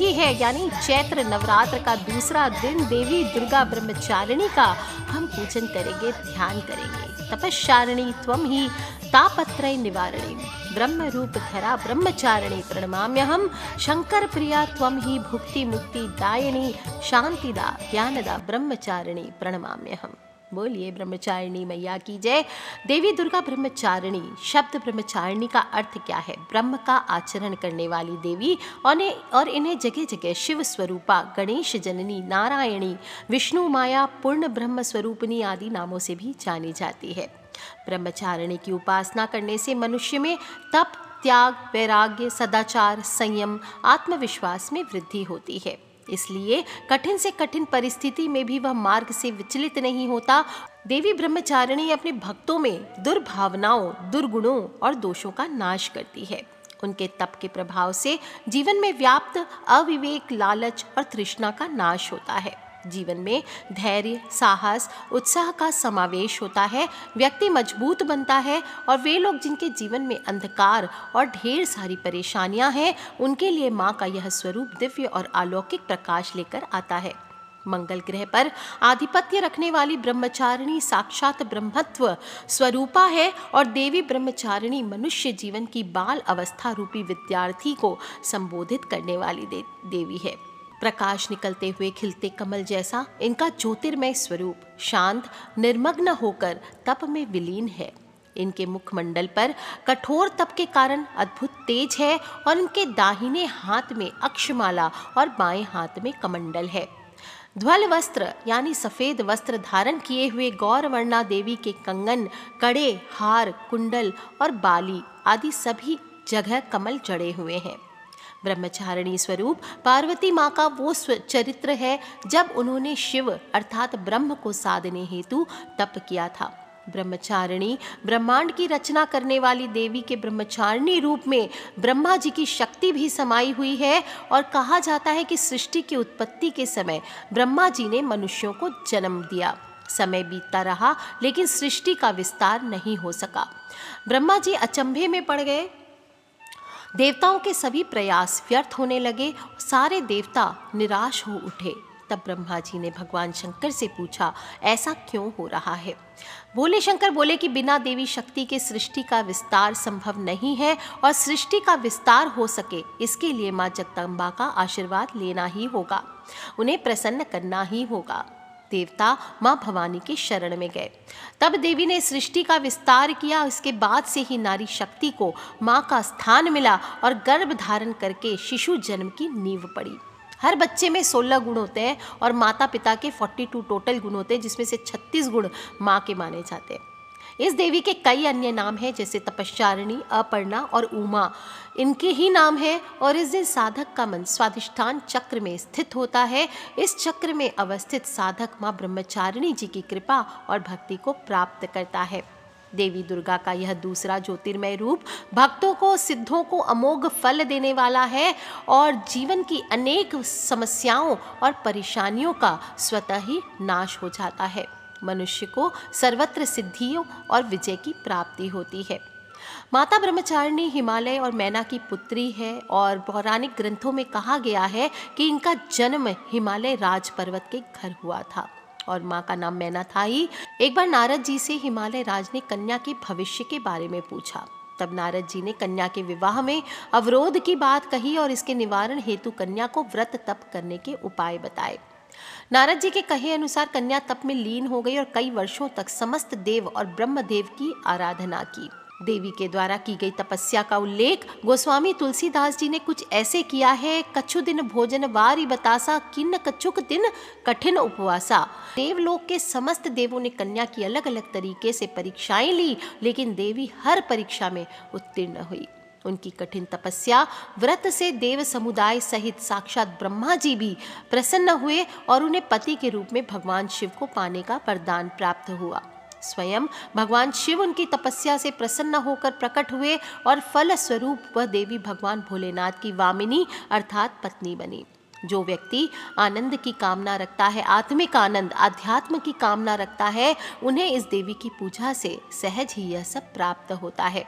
ही है, यानी चैत्र नवरात्र का दूसरा दिन देवी दुर्गा ब्रह्मचारिणी का हम पूजन करेंगे, ध्यान करेंगे। तपश्चारिणी त्वं ही तापत्रय निवारिणी, ब्रह्म रूप धरा ब्रह्मचारिणी प्रणमाम्यहम, शंकर प्रिया त्वं ही भुक्ति मुक्ति दायिनी, शांतिदा ज्ञानदा ब्रह्मचारिणी प्रणमाम्यहम। बोलिए ब्रह्मचारिणी मैया की जय। देवी दुर्गा ब्रह्मचारिणी, शब्द ब्रह्मचारिणी का अर्थ क्या है? ब्रह्म का आचरण करने वाली देवी, और इन्हें जगह जगह शिव स्वरूपा, गणेश जननी, नारायणी, विष्णु माया, पूर्ण ब्रह्म स्वरूपिणी आदि नामों से भी जानी जाती है। ब्रह्मचारिणी की उपासना करने से मनुष्य में तप, त्याग, वैराग्य, सदाचार, संयम, आत्मविश्वास में वृद्धि होती है। इसलिए कठिन से कठिन परिस्थिति में भी वह मार्ग से विचलित नहीं होता। देवी ब्रह्मचारिणी अपने भक्तों में दुर्भावनाओं, दुर्गुणों और दोषों का नाश करती है। उनके तप के प्रभाव से जीवन में व्याप्त अविवेक, लालच और तृष्णा का नाश होता है। जीवन में धैर्य, साहस, उत्साह का समावेश होता है। व्यक्ति मजबूत बनता है और वे लोग जिनके जीवन में अंधकार और ढेर सारी परेशानियां हैं, उनके लिए माँ का यह स्वरूप दिव्य और अलौकिक प्रकाश लेकर आता है। मंगल ग्रह पर आधिपत्य रखने वाली ब्रह्मचारिणी साक्षात ब्रह्मत्व स्वरूपा है और देवी ब्रह्मचारिणी मनुष्य जीवन की बाल अवस्था रूपी विद्यार्थी को संबोधित करने वाली देवी है। प्रकाश निकलते हुए खिलते कमल जैसा इनका ज्योतिर्मय स्वरूप शांत, निर्मग्न होकर तप में विलीन है। इनके मुखमंडल पर कठोर तप के कारण अद्भुत तेज है और इनके दाहिने हाथ में अक्षमाला और बाएं हाथ में कमंडल है। ध्वल वस्त्र यानी सफेद वस्त्र धारण किए हुए गौरवर्णा देवी के कंगन, कड़े, हार, कुंडल और बाली आदि सभी जगह कमल जड़े हुए हैं। ब्रह्मचारिणी स्वरूप पार्वती माँ का वो चरित्र है जब उन्होंने शिव अर्थात ब्रह्म को साधने हेतु तप किया था। ब्रह्मचारिणी ब्रह्मांड की रचना करने वाली देवी के ब्रह्मचारिणी रूप में ब्रह्मा जी की शक्ति भी समाई हुई है और कहा जाता है कि सृष्टि की उत्पत्ति के समय ब्रह्मा जी ने मनुष्यों को जन्म दिया। समय बीतता रहा लेकिन सृष्टि का विस्तार नहीं हो सका। ब्रह्मा जी अचंभे में पड़ गए। देवताओं के सभी प्रयास व्यर्थ होने लगे। सारे देवता निराश हो उठे। तब ब्रह्मा जी ने भगवान शंकर से पूछा, ऐसा क्यों हो रहा है? बोले शंकर बोले कि बिना देवी शक्ति के सृष्टि का विस्तार संभव नहीं है और सृष्टि का विस्तार हो सके इसके लिए माँ जगदम्बा का आशीर्वाद लेना ही होगा, उन्हें प्रसन्न करना ही होगा। देवता माँ भवानी के शरण में गए। तब देवी ने सृष्टि का विस्तार किया। इसके बाद से ही नारी शक्ति को माँ का स्थान मिला और गर्भ धारण करके शिशु जन्म की नींव पड़ी। हर बच्चे में 16 गुण होते हैं और माता पिता के 42 टोटल गुण होते हैं, जिसमें से 36 गुण माँ के माने जाते हैं। इस देवी के कई अन्य नाम हैं जैसे तपश्चारिणी, अपर्णा और उमा, इनके ही नाम है। और इस दिन साधक का मन स्वाधिष्ठान चक्र में स्थित होता है। इस चक्र में अवस्थित साधक माँ ब्रह्मचारिणी जी की कृपा और भक्ति को प्राप्त करता है। देवी दुर्गा का यह दूसरा ज्योतिर्मय रूप भक्तों को, सिद्धों को अमोघ फल देने वाला है और जीवन की अनेक समस्याओं और परेशानियों का स्वतः ही नाश हो जाता है। मनुष्य को सर्वत्र सिद्धियों और विजय की प्राप्ति होती है। माता ब्रह्मचारिणी हिमालय और मैना की पुत्री है और पौराणिक ग्रंथों में कहा गया है कि इनका जन्म हिमालय राज पर्वत के घर हुआ था और माँ का नाम मैना था ही। एक बार नारद जी से हिमालय राज ने कन्या के भविष्य के बारे में पूछा। तब नारद जी ने कन्या के विवाह में अवरोध की बात कही और इसके निवारण हेतु कन्या को व्रत तप करने के उपाय बताए। नारद जी के कहे अनुसार कन्या तप में लीन हो गई और कई वर्षों तक समस्त देव और ब्रह्मदेव की आराधना की। देवी के द्वारा की गई तपस्या का उल्लेख गोस्वामी तुलसीदास जी ने कुछ ऐसे किया है। कछु दिन भोजन वारी बतासा, किन्न कछुक दिन कठिन उपवासा। देवलोक के समस्त देवों ने कन्या की अलग अलग तरीके से परीक्षाएं ली, लेकिन देवी हर परीक्षा में उत्तीर्ण हुई। उनकी कठिन तपस्या व्रत से देव समुदाय सहित साक्षात ब्रह्मा जी भी प्रसन्न हुए और उन्हें पति के रूप में भगवान शिव को पाने का वरदान प्राप्त हुआ। स्वयं भगवान शिव उनकी तपस्या से प्रसन्न होकर प्रकट हुए और फल स्वरूप वह देवी भगवान भोलेनाथ की वामिनी अर्थात पत्नी बनी। जो व्यक्ति आनंद की कामना रखता है, आत्मिक आनंद, आध्यात्म की कामना रखता है, उन्हें इस देवी की पूजा से सहज ही यह सब प्राप्त होता है।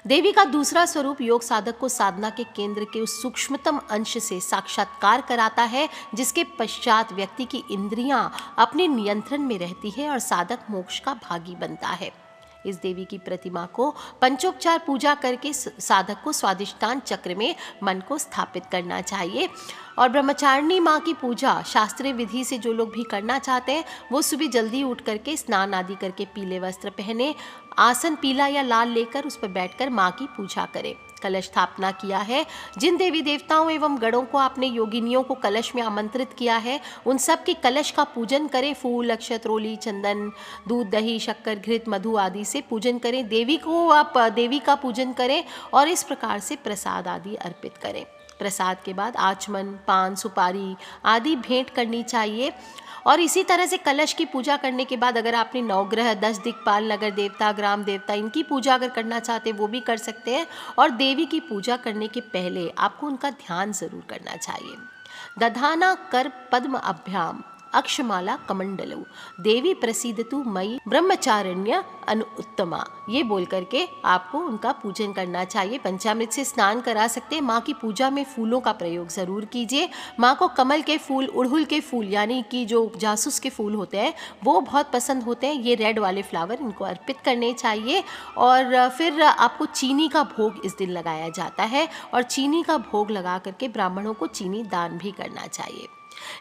देवी का दूसरा स्वरूप योग साधक को साधना के केंद्र के उस सूक्ष्मतम अंश से साक्षात्कार कराता है, जिसके पश्चात व्यक्ति की इंद्रियां अपने नियंत्रण में रहती है और साधक मोक्ष का भागी बनता है। इस देवी की प्रतिमा को पंचोपचार पूजा करके साधक को स्वादिष्टान चक्र में मन को स्थापित करना चाहिए। और ब्रह्मचारिणी माँ की पूजा शास्त्रीय विधि से जो लोग भी करना चाहते हैं वो सुबह जल्दी उठ करके स्नान आदि करके पीले वस्त्र पहने, आसन पीला या लाल लेकर उस पर बैठकर माँ की पूजा करें। कलश स्थापना किया है, जिन देवी देवताओं एवं गणों को आपने योगिनियों को कलश में आमंत्रित किया है उन सब के कलश का पूजन करें। फूल, अक्षत, रोली, चंदन, दूध, दही, शक्कर, घृत, मधु आदि से पूजन करें। देवी को आप देवी का पूजन करें और इस प्रकार से प्रसाद आदि अर्पित करें। प्रसाद के बाद आचमन, पान, सुपारी आदि भेंट करनी चाहिए। और इसी तरह से कलश की पूजा करने के बाद अगर आपने नवग्रह, 10 दिक्पाल, नगर देवता, ग्राम देवता इनकी पूजा अगर करना चाहते हैं वो भी कर सकते हैं। और देवी की पूजा करने के पहले आपको उनका ध्यान जरूर करना चाहिए। दधाना कर पद्म अभ्याम अक्षमाला कमंडलु देवी प्रसीदतु मई ब्रह्मचारिण्य अनुत्तमा, ये बोल करके आपको उनका पूजन करना चाहिए। पंचामृत से स्नान करा सकते हैं। माँ की पूजा में फूलों का प्रयोग ज़रूर कीजिए। माँ को कमल के फूल, उड़हुल के फूल यानी कि जो जासूस के फूल होते हैं वो बहुत पसंद होते हैं। ये रेड वाले फ्लावर इनको अर्पित करने चाहिए। और फिर आपको चीनी का भोग इस दिन लगाया जाता है और चीनी का भोग लगा करके ब्राह्मणों को चीनी दान भी करना चाहिए।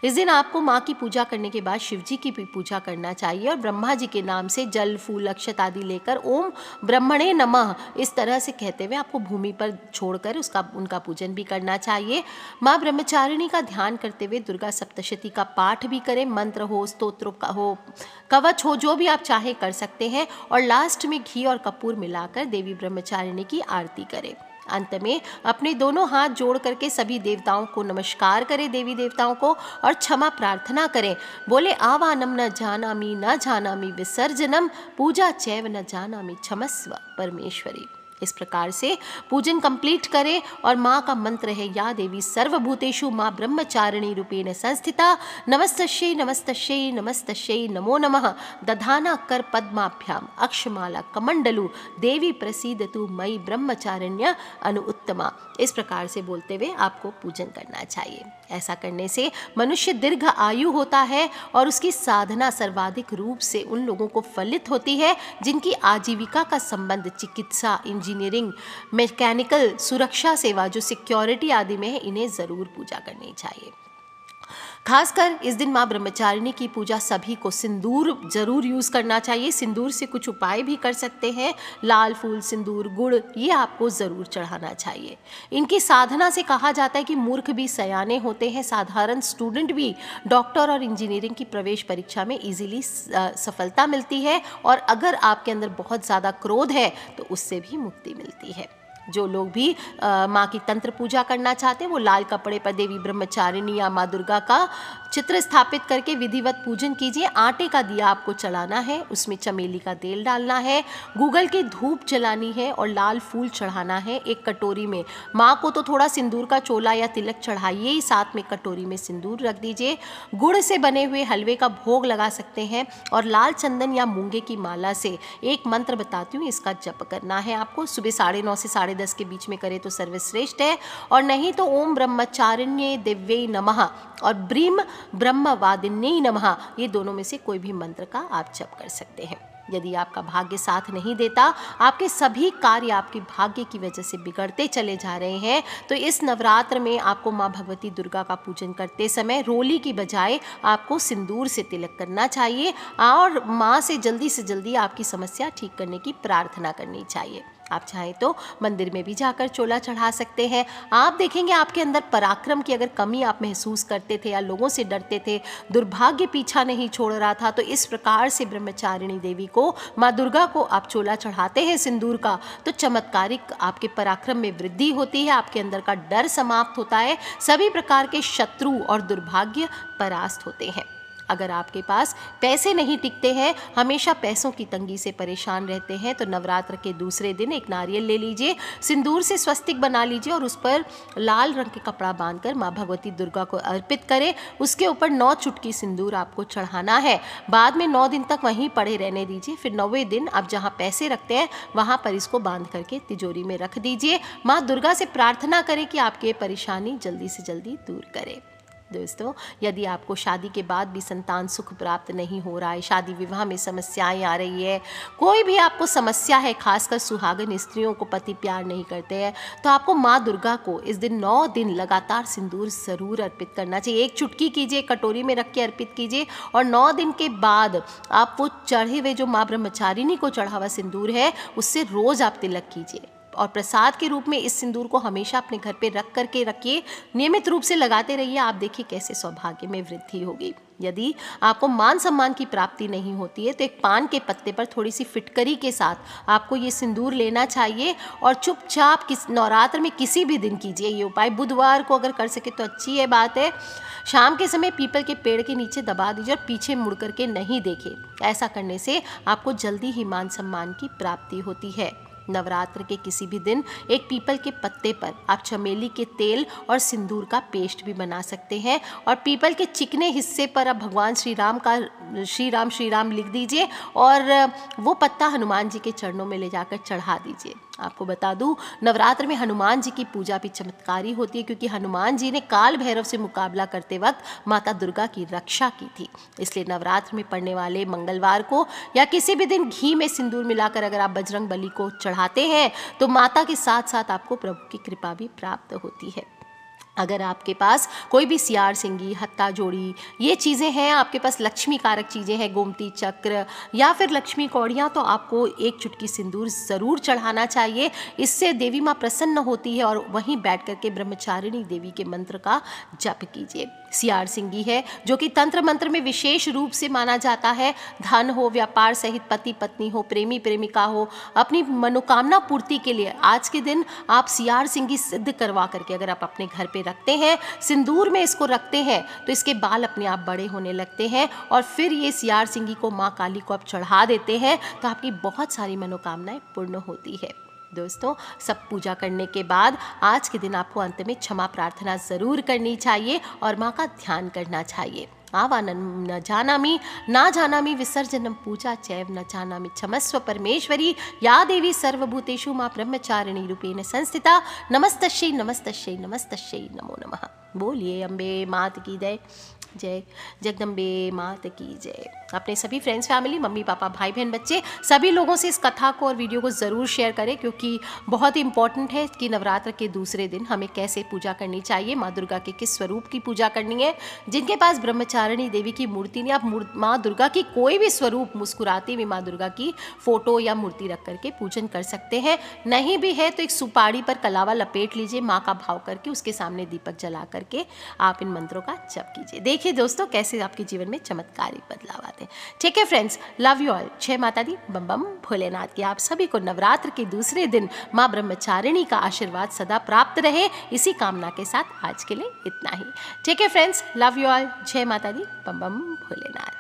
इस दिन आपको माँ की पूजा करने के बाद शिव जी की भी पूजा करना चाहिए और ब्रह्मा जी के नाम से जल, फूल, अक्षत आदि लेकर ओम ब्रह्मणे नमः इस तरह से कहते हुए आपको भूमि पर छोड़कर उनका पूजन भी करना चाहिए। माँ ब्रह्मचारिणी का ध्यान करते हुए दुर्गा सप्तशती का पाठ भी करें। मंत्र हो, स्तोत्र का हो, कवच हो, जो भी आप चाहे कर सकते हैं। और लास्ट में घी और कपूर मिलाकर देवी ब्रह्मचारिणी की आरती करें। अंत में अपने दोनों हाथ जोड़ करके सभी देवताओं को नमस्कार करें, देवी देवताओं को, और क्षमा प्रार्थना करें। बोले आवानम न जानामि विसर्जनम पूजा चैव न जानामि क्षमस्व परमेश्वरी। इस प्रकार से पूजन कंप्लीट करें और माँ का मंत्र है या देवी सर्वभूतेषु माँ ब्रह्मचारिणी रूपेण संस्थिता नमस्तस्यै नमस्तस्यै नमस्तस्यै नमो नमः दधाना कर पद्माभ्याम अक्षमाला कमंडलु देवी प्रसीदतु मयि ब्रह्मचारिण्य अनुत्तमा। इस प्रकार से बोलते हुए आपको पूजन करना चाहिए। ऐसा करने से मनुष्य दीर्घ आयु होता है और उसकी साधना सर्वाधिक रूप से उन लोगों को फलित होती है जिनकी आजीविका का संबंध चिकित्सा, इंजीनियरिंग, मैकेनिकल, सुरक्षा सेवा जो सिक्योरिटी आदि में है, इन्हें ज़रूर पूजा करनी चाहिए। खासकर इस दिन माँ ब्रह्मचारिणी की पूजा सभी को सिंदूर जरूर यूज़ करना चाहिए। सिंदूर से कुछ उपाय भी कर सकते हैं। लाल फूल, सिंदूर, गुड़ ये आपको ज़रूर चढ़ाना चाहिए। इनकी साधना से कहा जाता है कि मूर्ख भी सयाने होते हैं, साधारण स्टूडेंट भी डॉक्टर और इंजीनियरिंग की प्रवेश परीक्षा में इजीली सफलता मिलती है। और अगर आपके अंदर बहुत ज़्यादा क्रोध है तो उससे भी मुक्ति मिलती है। जो लोग भी माँ की तंत्र पूजा करना चाहते हैं वो लाल कपड़े पर देवी ब्रह्मचारिणी या माँ दुर्गा का चित्र स्थापित करके विधिवत पूजन कीजिए। आटे का दिया आपको चढ़ाना है, उसमें चमेली का तेल डालना है, गूगल की धूप जलानी है और लाल फूल चढ़ाना है। एक कटोरी में माँ को तो थोड़ा सिंदूर का चोला या तिलक चढ़ाइए ही, साथ में कटोरी में सिंदूर रख दीजिए। गुड़ से बने हुए हलवे का भोग लगा सकते हैं और लाल चंदन या मूंगे की माला से एक मंत्र बताती हूँ, इसका जप करना है आपको। सुबह 9:30 से 10:30 के बीच में करें तो सर्वश्रेष्ठ है, और नहीं तो ओम ब्रह्मचारिण्ये दिव्ये नमः और ब्रीम ब्रह्मवादिन्ये नमः, ये दोनों में से कोई भी मंत्र का आप जप कर सकते हैं। यदि आपका भाग्य साथ नहीं देता, आपके सभी कार्य आपके भाग्य की वजह से बिगड़ते चले जा रहे हैं, तो इस नवरात्र में आपको माँ भगवती दुर्गा का पूजन करते समय रोली की बजाय आपको सिंदूर से तिलक करना चाहिए और माँ से जल्दी आपकी समस्या ठीक करने की प्रार्थना करनी चाहिए। आप चाहें तो मंदिर में भी जाकर चोला चढ़ा सकते हैं। आप देखेंगे आपके अंदर पराक्रम की अगर कमी आप महसूस करते थे या लोगों से डरते थे, दुर्भाग्य पीछा नहीं छोड़ रहा था, तो इस प्रकार से ब्रह्मचारिणी देवी को, माँ दुर्गा को आप चोला चढ़ाते हैं सिंदूर का, तो चमत्कारिक आपके पराक्रम में वृद्धि होती है, आपके अंदर का डर समाप्त होता है, सभी प्रकार के शत्रु और दुर्भाग्य परास्त होते हैं। अगर आपके पास पैसे नहीं टिकते हैं, हमेशा पैसों की तंगी से परेशान रहते हैं, तो नवरात्र के दूसरे दिन एक नारियल ले लीजिए, सिंदूर से स्वस्तिक बना लीजिए और उस पर लाल रंग के कपड़ा बांधकर माँ भगवती दुर्गा को अर्पित करें। उसके ऊपर 9 चुटकी सिंदूर आपको चढ़ाना है। बाद में 9 दिन तक वहीं पड़े रहने दीजिए। फिर 9वें दिन आप जहाँ पैसे रखते हैं वहाँ पर इसको बांध करके तिजोरी में रख दीजिए। माँ दुर्गा से प्रार्थना करें कि आपकी ये परेशानी जल्दी से जल्दी दूर करे। दोस्तों, यदि आपको शादी के बाद भी संतान सुख प्राप्त नहीं हो रहा है, शादी विवाह में समस्याएं आ रही है, कोई भी आपको समस्या है, खासकर सुहागन स्त्रियों को पति प्यार नहीं करते हैं, तो आपको माँ दुर्गा को इस दिन 9 दिन लगातार सिंदूर ज़रूर अर्पित करना चाहिए। एक चुटकी कीजिए, कटोरी में रख के अर्पित कीजिए और 9 दिन के बाद आप वो चढ़े हुए जो माँ ब्रह्मचारिणी को चढ़ा हुआ सिंदूर है उससे रोज़ आप तिलक कीजिए और प्रसाद के रूप में इस सिंदूर को हमेशा अपने घर पे रख करके रखिए। नियमित रूप से लगाते रहिए। आप देखिए कैसे सौभाग्य में वृद्धि होगी। यदि आपको मान सम्मान की प्राप्ति नहीं होती है तो एक पान के पत्ते पर थोड़ी सी फिटकरी के साथ आपको ये सिंदूर लेना चाहिए और चुपचाप नवरात्र में किसी भी दिन कीजिए ये उपाय। बुधवार को अगर कर सके तो अच्छी है बात है। शाम के समय पीपल के पेड़ के नीचे दबा दीजिए और पीछे मुड़ करके नहीं देखें। ऐसा करने से आपको जल्दी ही मान सम्मान की प्राप्ति होती है। नवरात्र के किसी भी दिन एक पीपल के पत्ते पर आप चमेली के तेल और सिंदूर का पेस्ट भी बना सकते हैं और पीपल के चिकने हिस्से पर आप भगवान श्री राम लिख दीजिए और वो पत्ता हनुमान जी के चरणों में ले जाकर चढ़ा दीजिए। आपको बता दूं, नवरात्र में हनुमान जी की पूजा भी चमत्कारी होती है क्योंकि हनुमान जी ने काल भैरव से मुकाबला करते वक्त माता दुर्गा की रक्षा की थी। इसलिए नवरात्र में पड़ने वाले मंगलवार को या किसी भी दिन घी में सिंदूर मिलाकर अगर आप बजरंग बली को चढ़ाते हैं तो माता के साथ साथ आपको प्रभु की कृपा भी प्राप्त होती है। अगर आपके पास कोई भी सियार सिंगी, हत्ता जोड़ी, ये चीज़ें हैं, आपके पास लक्ष्मी कारक चीज़ें हैं, गोमती चक्र या फिर लक्ष्मी कौड़ियाँ, तो आपको एक चुटकी सिंदूर ज़रूर चढ़ाना चाहिए। इससे देवी माँ प्रसन्न होती है और वहीं बैठ करके ब्रह्मचारिणी देवी के मंत्र का जप कीजिए। सियार सिंगी है जो कि तंत्र मंत्र में विशेष रूप से माना जाता है। धन हो, व्यापार सहित पति पत्नी हो, प्रेमी प्रेमिका हो, अपनी मनोकामना पूर्ति के लिए आज के दिन आप सियार सिंगी सिद्ध करवा करके अगर आप अपने घर पे रखते हैं, सिंदूर में इसको रखते हैं, तो इसके बाल अपने आप बड़े होने लगते हैं और फिर ये सियार सिंगी को माँ काली को आप चढ़ा देते हैं तो आपकी बहुत सारी मनोकामनाएं पूर्ण होती है। दोस्तों, सब पूजा करने के बाद आज के दिन आपको अंत में क्षमा प्रार्थना ज़रूर करनी चाहिए और माँ का ध्यान करना चाहिए। आवानम न जानामि विसर्जनम पूजा चैव न जानामि क्षमस्व परमेश्वरी या देवी सर्वभूतेषु माँ ब्रह्मचारिणी रूपेण संस्थिता नमस्तस्यै नमस्तस्यै नमस्तस्यै नमो नमः। बोलिए अम्बे मात की जय, जगदम्बे मात की जय। अपने सभी फ्रेंड्स, फैमिली, मम्मी पापा, भाई बहन, बच्चे, सभी लोगों से इस कथा को और वीडियो को ज़रूर शेयर करें क्योंकि बहुत ही इंपॉर्टेंट है कि नवरात्र के दूसरे दिन हमें कैसे पूजा करनी चाहिए, माँ दुर्गा के किस स्वरूप की पूजा करनी है। जिनके पास ब्रह्मचारिणी देवी की मूर्ति नहीं, आप माँ दुर्गा की कोई भी स्वरूप, मुस्कुराती हुई माँ दुर्गा की फ़ोटो या मूर्ति रख करके पूजन कर सकते हैं। नहीं भी है तो एक सुपारी पर कलावा लपेट लीजिए, माँ का भाव करके उसके सामने दीपक जला करके आप इन मंत्रों का जप कीजिए। देखिए दोस्तों कैसे आपके जीवन में चमत्कारी बदलाव आते हैं। ठीक है फ्रेंड्स, लव यू ऑल। जय माता दी, बम बम भोलेनाथ की। आप सभी को नवरात्र के दूसरे दिन माँ ब्रह्मचारिणी का आशीर्वाद सदा प्राप्त रहे, इसी कामना के साथ आज के लिए इतना ही। ठीक है फ्रेंड्स, लव यू ऑल। जय माता दी, बम बम भोलेनाथ।